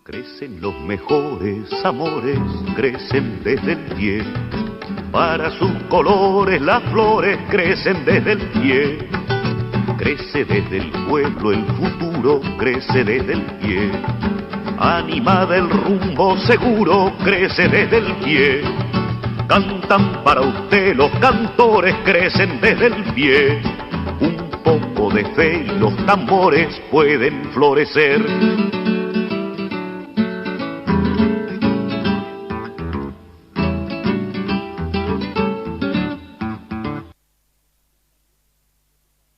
Crecen los mejores amores, crecen desde el pie. Para sus colores las flores crecen desde el pie. Crece desde el pueblo el futuro, crece desde el pie. Animada el rumbo seguro, crece desde el pie. Cantan para usted los cantores, crecen desde el pie. Un poco de fe y los tambores pueden florecer.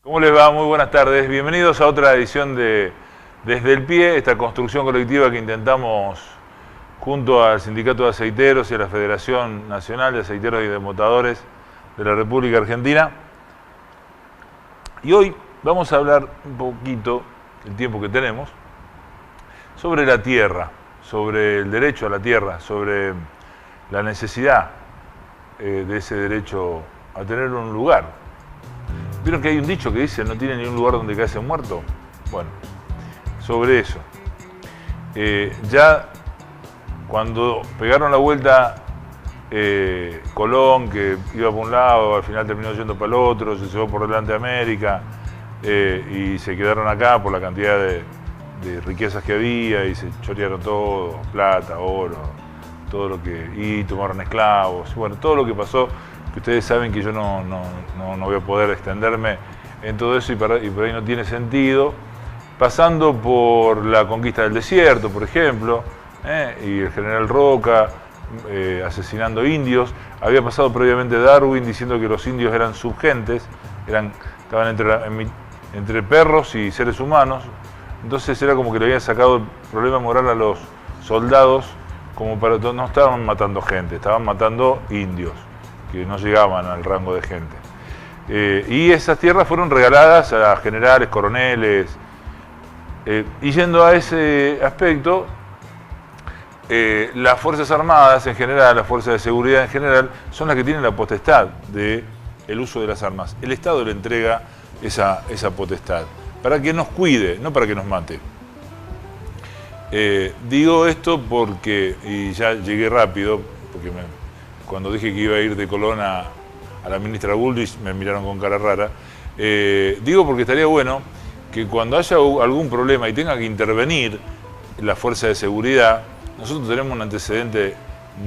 ¿Cómo les va? Muy buenas tardes. Bienvenidos a otra edición de Desde el Pie, esta construcción colectiva que intentamos junto al Sindicato de Aceiteros y a la Federación Nacional de Aceiteros y Desmotadores de la República Argentina. Y hoy vamos a hablar un poquito, el tiempo que tenemos, sobre la tierra, sobre el derecho a la tierra, sobre la necesidad de ese derecho a tener un lugar. ¿Vieron que hay un dicho que dice no tiene ni un lugar donde caerse muerto? Bueno, sobre eso. Ya cuando pegaron la vuelta Colón, que iba por un lado, al final terminó yendo para el otro, se llevó por delante a América y se quedaron acá por la cantidad de riquezas que había y se chorearon todo, plata, oro, todo lo que... y tomaron esclavos, bueno, todo lo que pasó. Ustedes saben que yo no voy a poder extenderme en todo eso y por ahí no tiene sentido. Pasando por la conquista del desierto, por ejemplo, y el general Roca asesinando indios. Había pasado previamente Darwin diciendo que los indios eran subgentes, estaban entre perros y seres humanos. Entonces era como que le habían sacado el problema moral a los soldados, como para no estaban matando gente, estaban matando indios que no llegaban al rango de gente. Y esas tierras fueron regaladas a generales, coroneles. Y yendo a ese aspecto, las Fuerzas Armadas en general, las Fuerzas de Seguridad en general, son las que tienen la potestad del uso de las armas. El Estado le entrega esa potestad para que nos cuide, no para que nos mate. Digo esto porque, y ya llegué rápido, porque cuando dije que iba a ir de Colón a la ministra Bullrich me miraron con cara rara. Digo porque estaría bueno que cuando haya algún problema y tenga que intervenir la fuerza de seguridad, nosotros tenemos un antecedente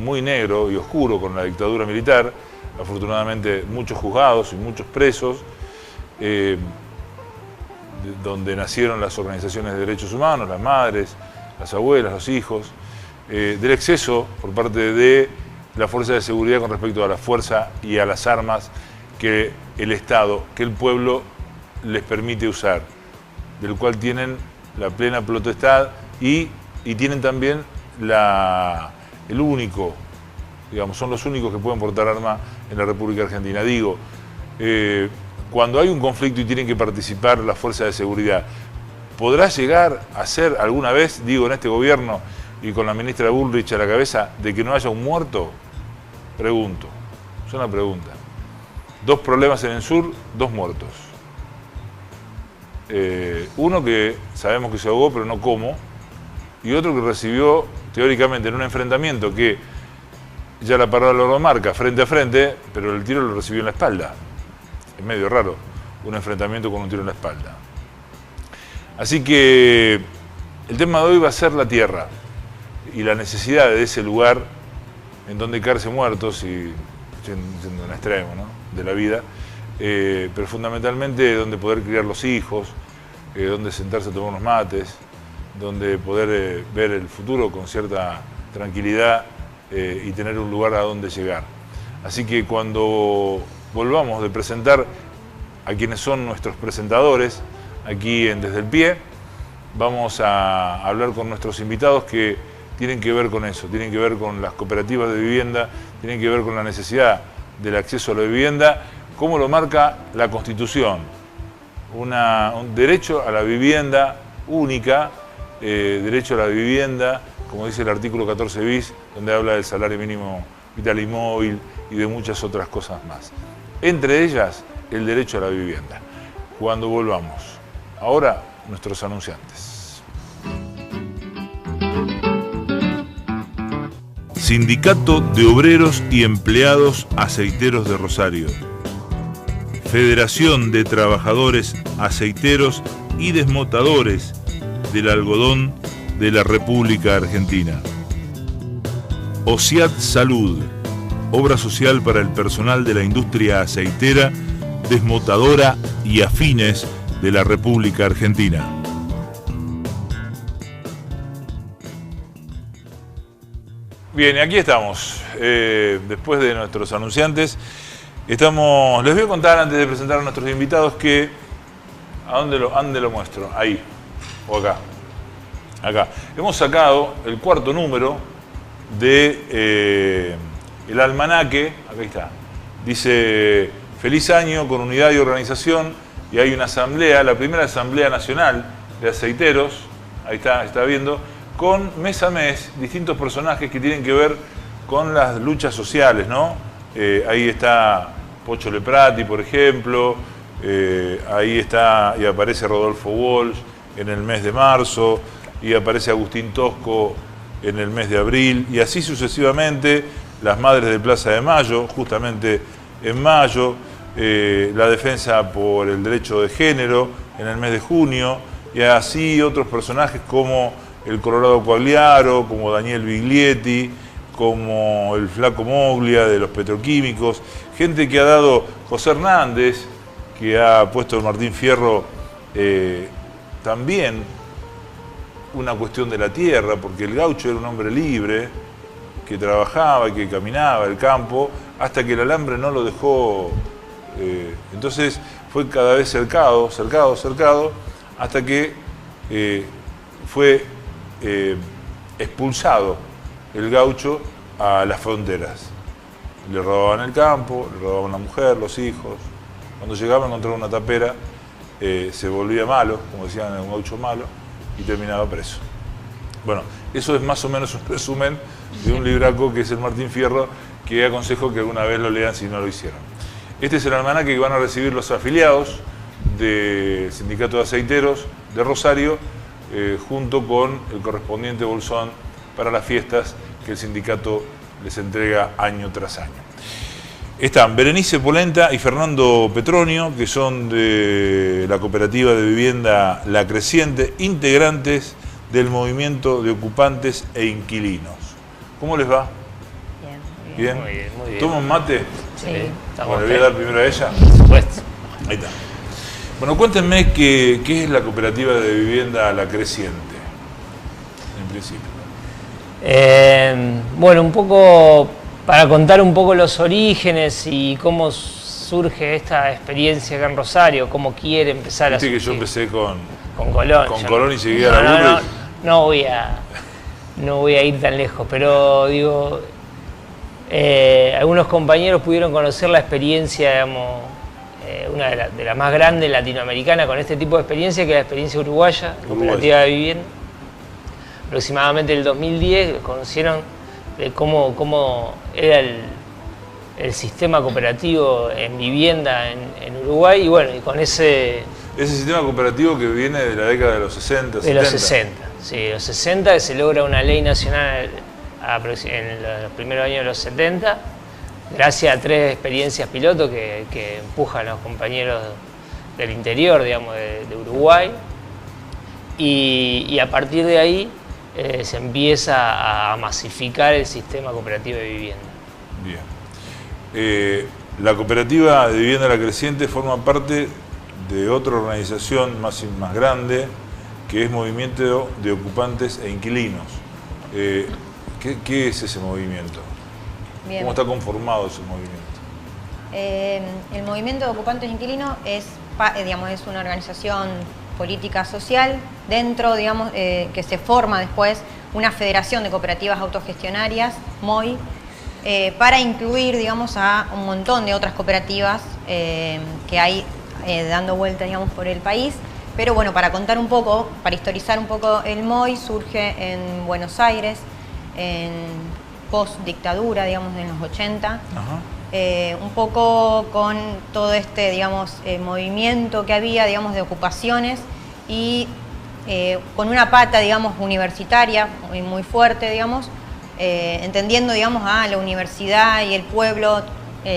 muy negro y oscuro con la dictadura militar, afortunadamente muchos juzgados y muchos presos, donde nacieron las organizaciones de derechos humanos, las madres, las abuelas, los hijos, del exceso por parte de la fuerza de seguridad con respecto a la fuerza y a las armas que el Estado, que el pueblo les permite usar, del cual tienen la plena potestad y tienen también el único, digamos, son los únicos que pueden portar arma en la República Argentina. Digo, cuando hay un conflicto y tienen que participar la fuerza de seguridad, ¿podrá llegar a ser alguna vez, digo, en este gobierno y con la ministra Bullrich a la cabeza, de que no haya un muerto? Pregunto, es una pregunta. 2 problemas en el sur, 2 muertos. Uno que sabemos que se ahogó, pero no cómo, y otro que recibió, teóricamente, en un enfrentamiento que ya la palabra lo marca, frente a frente, pero el tiro lo recibió en la espalda. Es medio raro, un enfrentamiento con un tiro en la espalda. Así que el tema de hoy va a ser la tierra y la necesidad de ese lugar en donde caerse muertos, y yendo en extremo, ¿no?, de la vida, pero fundamentalmente donde poder criar los hijos, donde sentarse a tomar unos mates, donde poder ver el futuro con cierta tranquilidad y tener un lugar a donde llegar. Así que cuando volvamos de presentar a quienes son nuestros presentadores aquí en Desde el Pie, vamos a hablar con nuestros invitados que tienen que ver con eso, tienen que ver con las cooperativas de vivienda, tienen que ver con la necesidad del acceso a la vivienda, como lo marca la Constitución, un derecho a la vivienda única, derecho a la vivienda, como dice el artículo 14 bis, donde habla del salario mínimo vital y móvil y de muchas otras cosas más. Entre ellas, el derecho a la vivienda. Cuando volvamos. Ahora, nuestros anunciantes. Sindicato de Obreros y Empleados Aceiteros de Rosario. Federación de Trabajadores Aceiteros y Desmotadores del Algodón de la República Argentina. OSIAT Salud, obra social para el personal de la industria aceitera, desmotadora y afines de la República Argentina. Bien, aquí estamos, después de nuestros anunciantes. Les voy a contar antes de presentar a nuestros invitados que... ¿A dónde lo muestro? Ahí, o acá. Acá. Hemos sacado el cuarto número de el almanaque, acá está. Dice, feliz año con unidad y organización, y hay una asamblea, la primera asamblea nacional de aceiteros, ahí está viendo, con mes a mes distintos personajes que tienen que ver con las luchas sociales, ¿no? Ahí está Pocho Leprati, por ejemplo, ahí está y aparece Rodolfo Walsh en el mes de marzo, y aparece Agustín Tosco en el mes de abril, y así sucesivamente, las Madres de Plaza de Mayo, justamente en mayo, la defensa por el derecho de género en el mes de junio, y así otros personajes como el Colorado Quagliaro, como Daniel Biglietti, como el Flaco Moglia de los petroquímicos, gente que ha dado, José Hernández, que ha puesto el Martín Fierro también una cuestión de la tierra, porque el gaucho era un hombre libre, que trabajaba, que caminaba el campo, hasta que el alambre no lo dejó, entonces fue cada vez cercado, hasta que fue expulsado el gaucho a las fronteras. Le robaban el campo, le robaban la mujer, los hijos. Cuando llegaba a encontrar una tapera, se volvía malo, como decían, un gaucho malo, y terminaba preso. Bueno, eso es más o menos un resumen de un libraco que es el Martín Fierro, que aconsejo que alguna vez lo lean si no lo hicieron. Este es el almanaque que van a recibir los afiliados del Sindicato de Aceiteros de Rosario, junto con el correspondiente bolsón para las fiestas que el sindicato les entrega año tras año. Están Berenice Polenta y Fernando Petronio, que son de la cooperativa de vivienda La Creciente, integrantes del movimiento de ocupantes e inquilinos. ¿Cómo les va? Bien. Muy bien. ¿Toman mate? Sí. Bueno, le voy a dar primero a ella. Por supuesto. Ahí está. Bueno, cuéntenme qué es la cooperativa de vivienda La Creciente, en principio. Bueno, un poco para contar un poco los orígenes y cómo surge esta experiencia acá en Rosario, cómo quiere empezar a surgir. Que yo empecé con Colón. Con Colón y seguí a la no voy a ir tan lejos, pero digo, algunos compañeros pudieron conocer la experiencia, digamos, una de las más grandes latinoamericanas con este tipo de experiencia, que es la experiencia uruguaya, cooperativa de vivienda. Aproximadamente en el 2010 conocieron de cómo era el sistema cooperativo en vivienda en Uruguay, y bueno, y con ese sistema cooperativo que viene de la década de los 60, 70. De los 60, sí, los 60, que se logra una ley nacional en los primeros años de los 70, gracias a 3 experiencias piloto que empujan los compañeros del interior, digamos, de Uruguay, y a partir de ahí se empieza a masificar el sistema cooperativo de vivienda. Bien. La cooperativa de vivienda La Creciente forma parte de otra organización más grande, que es Movimiento de Ocupantes e Inquilinos. ¿Qué es ese movimiento? Bien. ¿Cómo está conformado ese movimiento? El Movimiento de Ocupantes e Inquilinos es una organización política social dentro, digamos, que se forma después una federación de cooperativas autogestionarias, MOI, para incluir, digamos, a un montón de otras cooperativas que hay dando vueltas, digamos, por el país. Pero bueno, para contar un poco, para historizar un poco, el MOI surge en Buenos Aires, en post-dictadura, digamos, en los 80. Un poco con todo este, digamos, movimiento que había, digamos, de ocupaciones, y con una pata, digamos, universitaria muy fuerte, digamos, entendiendo, digamos, a la universidad y el pueblo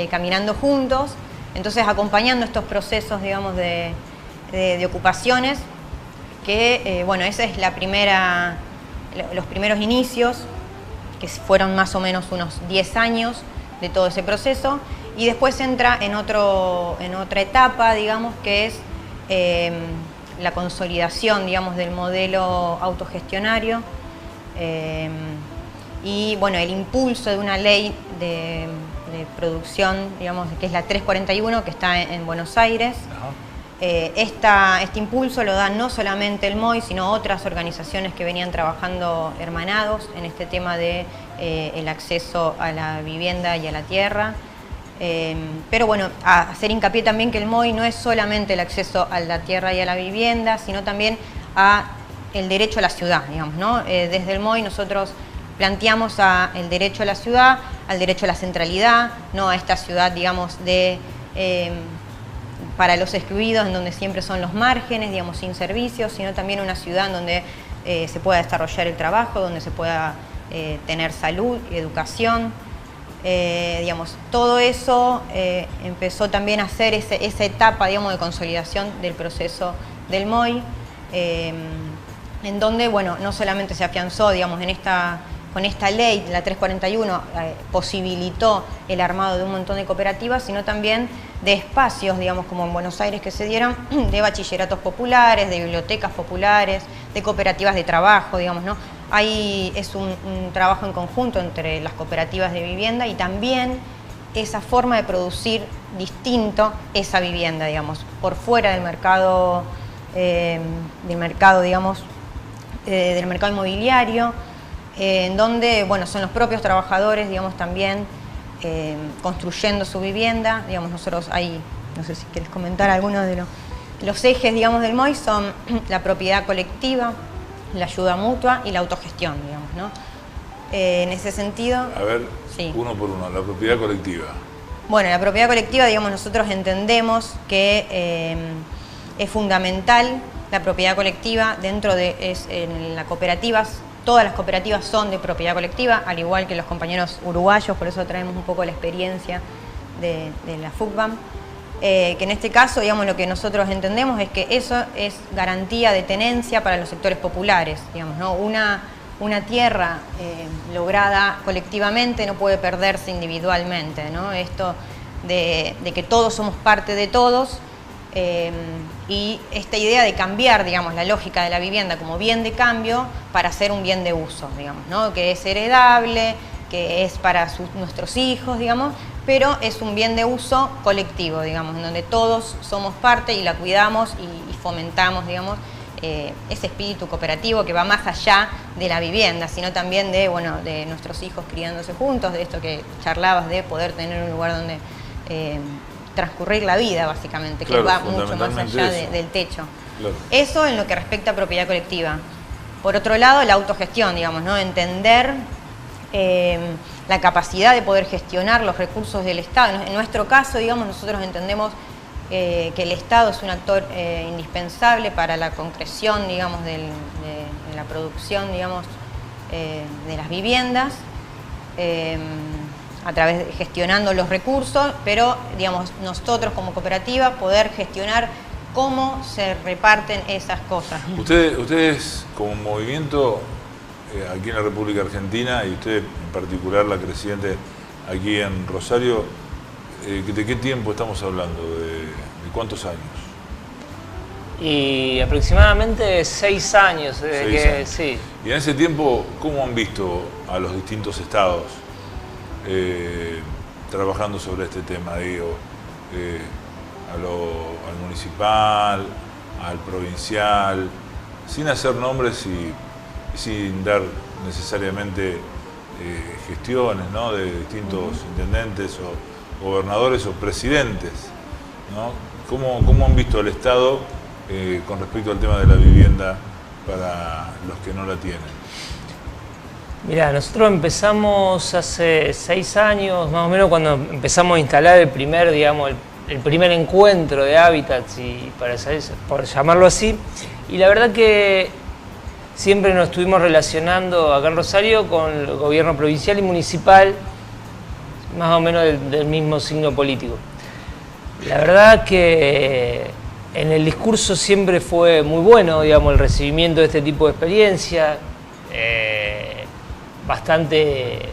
caminando juntos, entonces acompañando estos procesos, digamos, de ocupaciones, que, bueno, esa es los primeros inicios, que fueron más o menos unos 10 años de todo ese proceso, y después entra en otra etapa, digamos, que es la consolidación, digamos, del modelo autogestionario, y, bueno, el impulso de una ley de producción, digamos, que es la 341, que está en Buenos Aires. Este impulso lo da no solamente el MOI, sino otras organizaciones que venían trabajando hermanados en este tema de el acceso a la vivienda y a la tierra. Pero bueno, a hacer hincapié también que el MOI no es solamente el acceso a la tierra y a la vivienda, sino también a el derecho a la ciudad, digamos, ¿no? Desde el MOI nosotros planteamos el derecho a la ciudad, al derecho a la centralidad, no a esta ciudad, digamos, para los excluidos, en donde siempre son los márgenes, digamos, sin servicios, sino también una ciudad en donde se pueda desarrollar el trabajo, donde se pueda tener salud y educación. Digamos, todo eso empezó también a hacer esa etapa, digamos, de consolidación del proceso del MOI, en donde, bueno, no solamente se afianzó, digamos, con esta ley, la 341, posibilitó el armado de un montón de cooperativas, sino también de espacios, digamos, como en Buenos Aires, que se dieron, de bachilleratos populares, de bibliotecas populares, de cooperativas de trabajo, digamos, ¿no? Es un trabajo en conjunto entre las cooperativas de vivienda y también esa forma de producir distinto esa vivienda, digamos, por fuera del mercado, digamos, del mercado inmobiliario, en donde, bueno, son los propios trabajadores, digamos, también construyendo su vivienda. Digamos, nosotros no sé si quieres comentar algunos de los ejes, digamos, del MOI, son la propiedad colectiva, la ayuda mutua y la autogestión, digamos, ¿no? En ese sentido... A ver, sí. Uno por uno, la propiedad colectiva. Bueno, la propiedad colectiva, digamos, nosotros entendemos que es fundamental la propiedad colectiva en las cooperativas. Todas las cooperativas son de propiedad colectiva, al igual que los compañeros uruguayos, por eso traemos un poco la experiencia de la FUCBAM. Que en este caso, digamos, lo que nosotros entendemos es que eso es garantía de tenencia para los sectores populares, digamos, ¿no? Una tierra lograda colectivamente no puede perderse individualmente, ¿no? Esto de que todos somos parte de todos, y esta idea de cambiar, digamos, la lógica de la vivienda como bien de cambio para hacer un bien de uso, digamos, ¿no? Que es heredable, que es para nuestros hijos, digamos, pero es un bien de uso colectivo, digamos, en donde todos somos parte y la cuidamos y fomentamos, digamos, ese espíritu cooperativo que va más allá de la vivienda, sino también de nuestros hijos criándose juntos, de esto que charlabas, de poder tener un lugar donde transcurrir la vida, básicamente, claro, que va mucho más allá del techo. Claro. Eso en lo que respecta a propiedad colectiva. Por otro lado, la autogestión, digamos, ¿no? Entender la capacidad de poder gestionar los recursos del Estado. En nuestro caso, digamos, nosotros entendemos que el Estado es un actor indispensable para la concreción, digamos, de la producción, digamos, de las viviendas, a través de gestionando los recursos, pero, digamos, nosotros como cooperativa poder gestionar cómo se reparten esas cosas. Ustedes como movimiento aquí en la República Argentina, y usted en particular, la creciente aquí en Rosario, ¿de qué tiempo estamos hablando? ¿De cuántos años? Y aproximadamente 6 años. Sí. Y en ese tiempo, ¿cómo han visto a los distintos estados trabajando sobre este tema? Digo, al municipal, al provincial, sin hacer nombres y sin dar necesariamente gestiones, ¿no?, de distintos intendentes o gobernadores o presidentes, ¿no? ¿Cómo han visto el Estado con respecto al tema de la vivienda para los que no la tienen? Mirá, nosotros empezamos hace 6 años, más o menos, cuando empezamos a instalar el primer encuentro de hábitats, y por llamarlo así, y la verdad que siempre nos estuvimos relacionando acá en Rosario con el gobierno provincial y municipal, más o menos del mismo signo político. La verdad que en el discurso siempre fue muy bueno, digamos, el recibimiento de este tipo de experiencia, bastante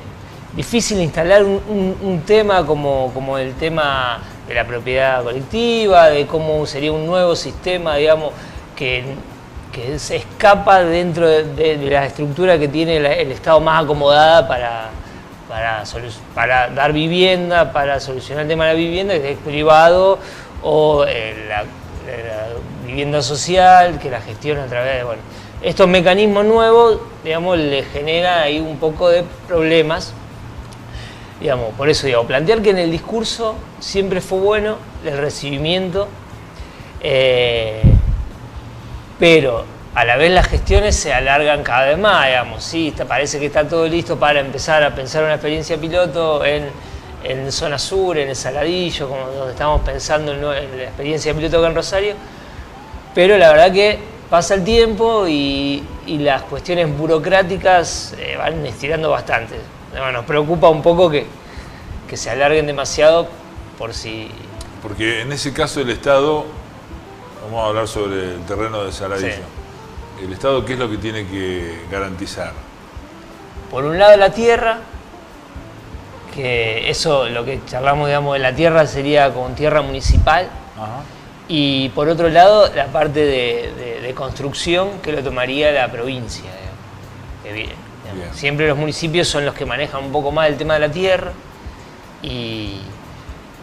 difícil instalar un tema como el tema de la propiedad colectiva, de cómo sería un nuevo sistema, digamos, que se escapa dentro de la estructura que tiene el Estado más acomodada para dar vivienda, para solucionar el tema de la vivienda, que es privado, o la vivienda social, que la gestiona a través de... Bueno, estos mecanismos nuevos, digamos, le generan ahí un poco de problemas. Digamos, por eso digo, plantear que en el discurso siempre fue bueno el recibimiento, pero a la vez las gestiones se alargan cada vez más, digamos, sí, parece que está todo listo para empezar a pensar una experiencia piloto en zona sur, en el Saladillo, como donde estamos pensando en la experiencia piloto acá en Rosario, pero la verdad que pasa el tiempo y las cuestiones burocráticas van estirando bastante. Nos preocupa un poco que se alarguen demasiado por si... Porque en ese caso el Estado, vamos a hablar sobre el terreno de Saladillo, sí. ¿El Estado qué es lo que tiene que garantizar? Por un lado la tierra, que eso, lo que charlamos, digamos, de la tierra sería con tierra municipal. Ajá. Y por otro lado la parte de construcción que lo tomaría la provincia, digamos. Siempre los municipios son los que manejan un poco más el tema de la tierra y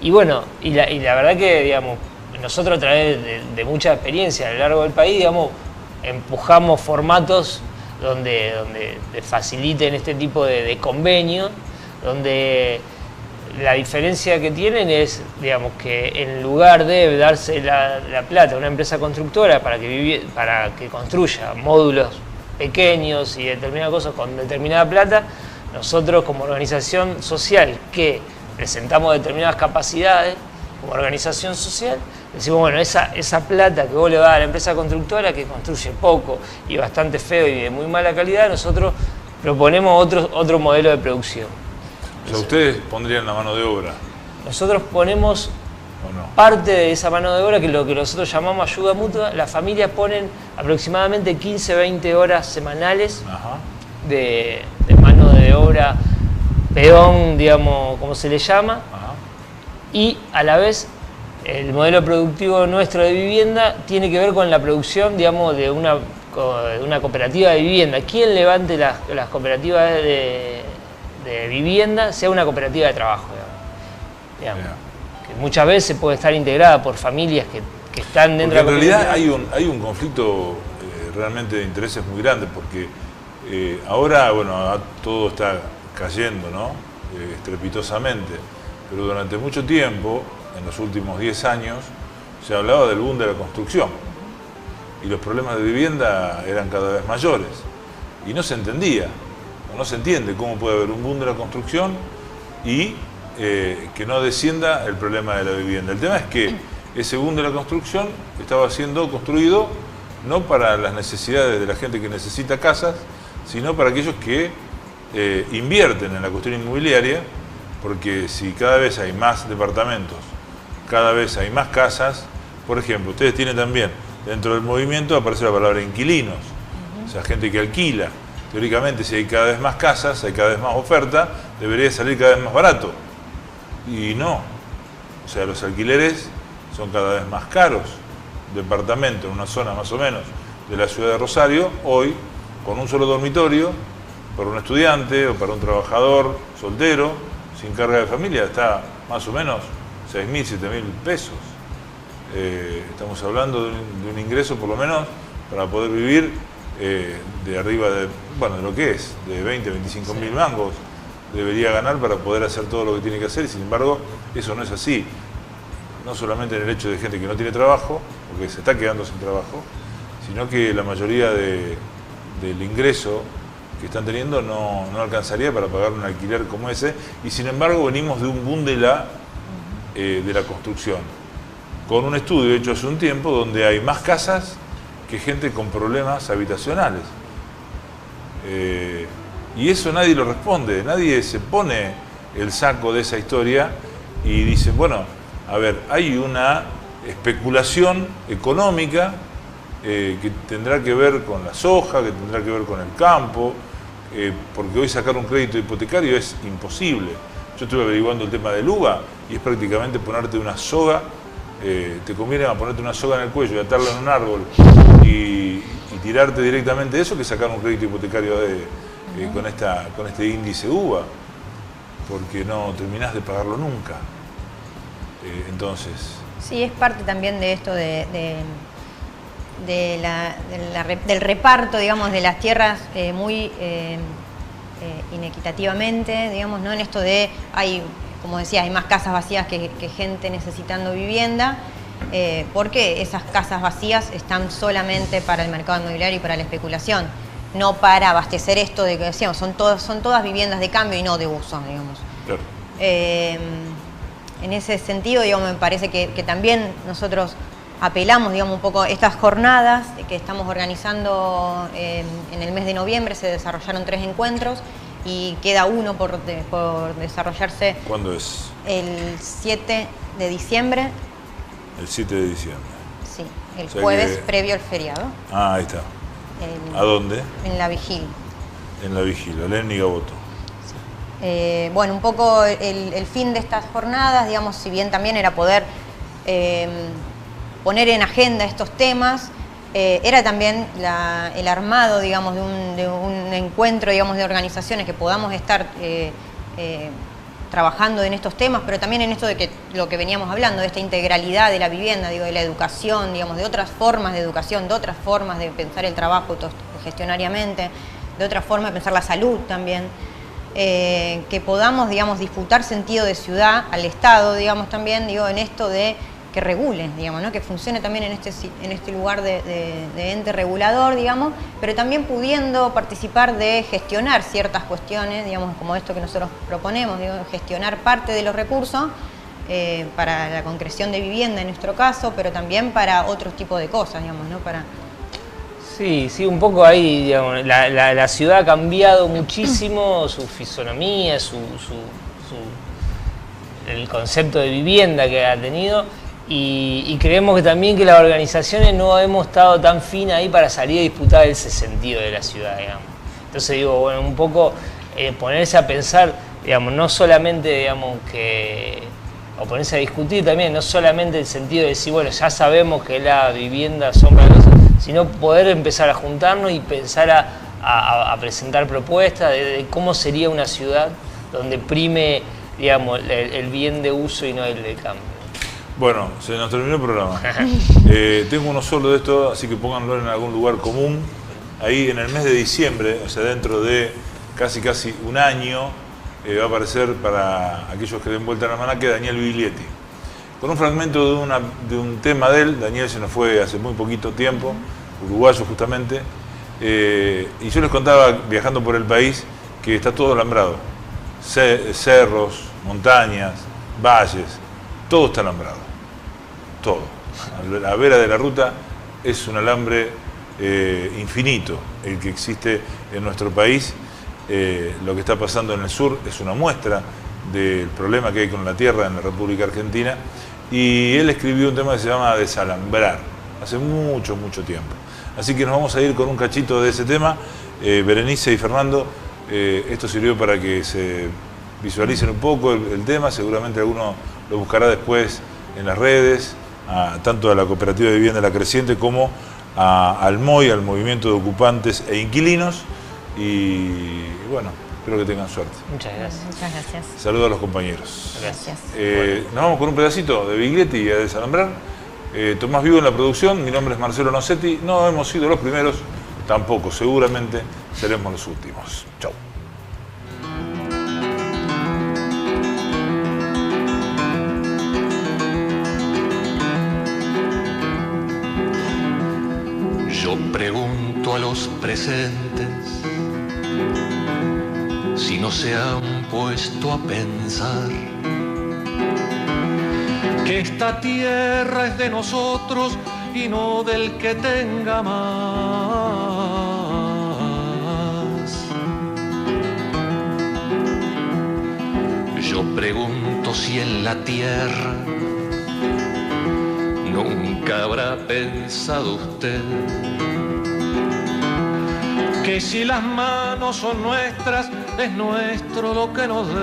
bueno, y la verdad que, digamos, nosotros a través de mucha experiencia a lo largo del país, digamos, empujamos formatos donde faciliten este tipo de convenios, donde la diferencia que tienen es, digamos, que en lugar de darse la plata a una empresa constructora para que construya módulos pequeños y determinadas cosas con determinada plata, nosotros como organización social que presentamos determinadas capacidades como organización social, decimos, bueno, esa plata que vos le vas a la empresa constructora que construye poco y bastante feo y de muy mala calidad, nosotros proponemos otro modelo de producción. O sea, ustedes pondrían la mano de obra. Nosotros ponemos no? Parte de esa mano de obra, que es lo que nosotros llamamos ayuda mutua. Las familias ponen aproximadamente 15-20 horas semanales de mano de obra peón, digamos, como se le llama. Ajá. Y a la vez el modelo productivo nuestro de vivienda tiene que ver con la producción, digamos, de una cooperativa de vivienda. Quien levante las cooperativas de vivienda sea una cooperativa de trabajo, digamos. Que muchas veces puede estar integrada por familias que están dentro de la cooperativa. En realidad hay un conflicto realmente de intereses muy grande, porque ahora, bueno, todo está cayendo, ¿no? Estrepitosamente, pero durante mucho tiempo, en los últimos 10 años, se hablaba del boom de la construcción y los problemas de vivienda eran cada vez mayores y no se entendía, no se entiende cómo puede haber un boom de la construcción y que no descienda el problema de la vivienda. El tema es que ese boom de la construcción estaba siendo construido no para las necesidades de la gente que necesita casas, sino para aquellos que invierten en la cuestión inmobiliaria, porque si cada vez hay más departamentos, cada vez hay más casas, por ejemplo, ustedes tienen también, dentro del movimiento aparece la palabra inquilinos, o sea, gente que alquila. Teóricamente, si hay cada vez más casas, hay cada vez más oferta, debería salir cada vez más barato. Y no. O sea, los alquileres son cada vez más caros. Un departamento en una zona más o menos de la ciudad de Rosario, hoy, con un solo dormitorio, para un estudiante o para un trabajador soltero, sin carga de familia, está más o menos 6.000, 7.000 pesos. Estamos hablando de un ingreso, por lo menos, para poder vivir de arriba de lo que es, de 20, 25.000 mangos, debería ganar para poder hacer todo lo que tiene que hacer, y sin embargo, eso no es así. No solamente en el hecho de gente que no tiene trabajo, porque se está quedando sin trabajo, sino que la mayoría del ingreso que están teniendo no alcanzaría para pagar un alquiler como ese, y sin embargo venimos de un boom de la construcción, con un estudio hecho hace un tiempo donde hay más casas que gente con problemas habitacionales. Y eso nadie lo responde, nadie se pone el saco de esa historia y dice, bueno, a ver, hay una especulación económica que tendrá que ver con la soja, que tendrá que ver con el campo, porque hoy sacar un crédito hipotecario es imposible. Yo estuve averiguando el tema del UVA y es prácticamente ponerte una soga, te conviene ponerte una soga en el cuello y atarla en un árbol y tirarte directamente de eso que sacar un crédito hipotecario con este índice UVA, porque no terminás de pagarlo nunca. Entonces... Sí, es parte también de esto del reparto, digamos, de las tierras muy inequitativamente, digamos, ¿no? En esto de, como decía, hay más casas vacías que gente necesitando vivienda, porque esas casas vacías están solamente para el mercado inmobiliario y para la especulación, no para abastecer esto de que decíamos, son todas viviendas de cambio y no de uso, digamos. Claro. En ese sentido, digamos, me parece que también nosotros apelamos, digamos, un poco a estas jornadas que estamos organizando en el mes de noviembre. Se desarrollaron 3 encuentros y queda uno por desarrollarse. ¿Cuándo es? El 7 de diciembre. El 7 de diciembre. Sí, el jueves previo al feriado. Ah, ahí está. ¿A dónde? En la Vigilia. En la Vigilia, Lenin y Gaboto. Bueno, un poco el fin de estas jornadas, digamos, si bien también era poder poner en agenda estos temas, era también el armado, digamos, de un encuentro, digamos, de organizaciones que podamos estar trabajando en estos temas, pero también en esto de que lo que veníamos hablando, de esta integralidad de la vivienda, digo, de la educación, digamos, de otras formas de educación, de otras formas de pensar el trabajo gestionariamente, de otra forma de pensar la salud también. Que podamos, digamos, disputar sentido de ciudad al Estado, digamos, también, digo, en esto de que regule, digamos, ¿no? Que funcione también en este lugar de ente regulador, digamos, pero también pudiendo participar de gestionar ciertas cuestiones, digamos, como esto que nosotros proponemos, digo, gestionar parte de los recursos para la concreción de vivienda en nuestro caso, pero también para otros tipos de cosas, digamos, ¿no? Sí, un poco ahí, digamos, la ciudad ha cambiado muchísimo su fisonomía, el concepto de vivienda que ha tenido, y creemos que también que las organizaciones no hemos estado tan finas ahí para salir a disputar ese sentido de la ciudad, digamos. Entonces digo, bueno, un poco ponerse a pensar, digamos, no solamente, digamos, o ponerse a discutir también, no solamente el sentido de decir, bueno, ya sabemos que la vivienda son para cosas, sino poder empezar a juntarnos y pensar a presentar propuestas de cómo sería una ciudad donde prime, digamos, el bien de uso y no el de cambio. Bueno, se nos terminó el programa. Tengo uno solo de esto, así que pónganlo en algún lugar común. Ahí en el mes de diciembre, o sea, dentro de casi un año, va a aparecer para aquellos que den vuelta a la almanaque Daniel Biglietti. Con un fragmento de un tema de él. Daniel se nos fue hace muy poquito tiempo, uruguayo justamente, y yo les contaba, viajando por el país, que está todo alambrado. Cerros, montañas, valles, todo está alambrado. Todo. A la vera de la ruta es un alambre infinito el que existe en nuestro país. Lo que está pasando en el sur es una muestra del problema que hay con la tierra en la República Argentina, y él escribió un tema que se llama Desalambrar, hace mucho tiempo. Así que nos vamos a ir con un cachito de ese tema. Berenice y Fernando, esto sirvió para que se visualicen un poco el tema, seguramente alguno lo buscará después en las redes, tanto a la Cooperativa de Vivienda La Creciente como al MOI, al Movimiento de Ocupantes e Inquilinos, y bueno, espero que tengan suerte. Muchas gracias. Muchas gracias. Saludos a los compañeros. Gracias. Nos vamos con un pedacito de Biglietti y a Desalambrar. Tomás Vivo en la producción, mi nombre es Marcelo Nocetti. No hemos sido los primeros, tampoco seguramente seremos los últimos. Chau. Yo pregunto a los presentes si no se han puesto a pensar que esta tierra es de nosotros y no del que tenga más. Yo pregunto si en la tierra nunca habrá pensado usted que si las manos son nuestras, es nuestro lo que nos dé.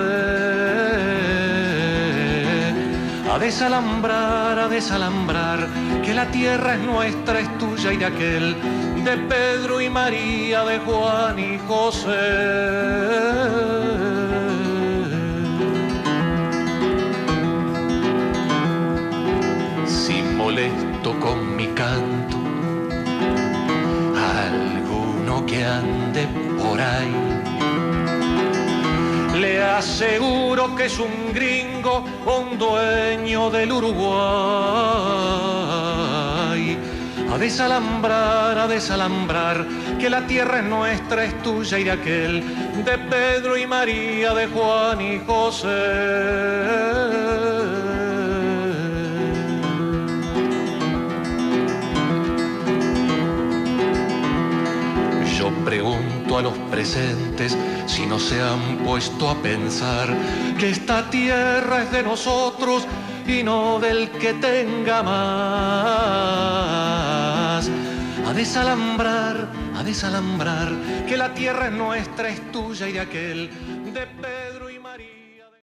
A desalambrar, que la tierra es nuestra, es tuya y de aquel, de Pedro y María, de Juan y José. Molesto con mi canto alguno que ande por ahí, le aseguro que es un gringo o un dueño del Uruguay. A desalambrar, que la tierra es nuestra, es tuya y de aquel, de Pedro y María, de Juan y José. Yo pregunto a los presentes si no se han puesto a pensar que esta tierra es de nosotros y no del que tenga más. A desalambrar, que la tierra es nuestra, es tuya y de aquel, de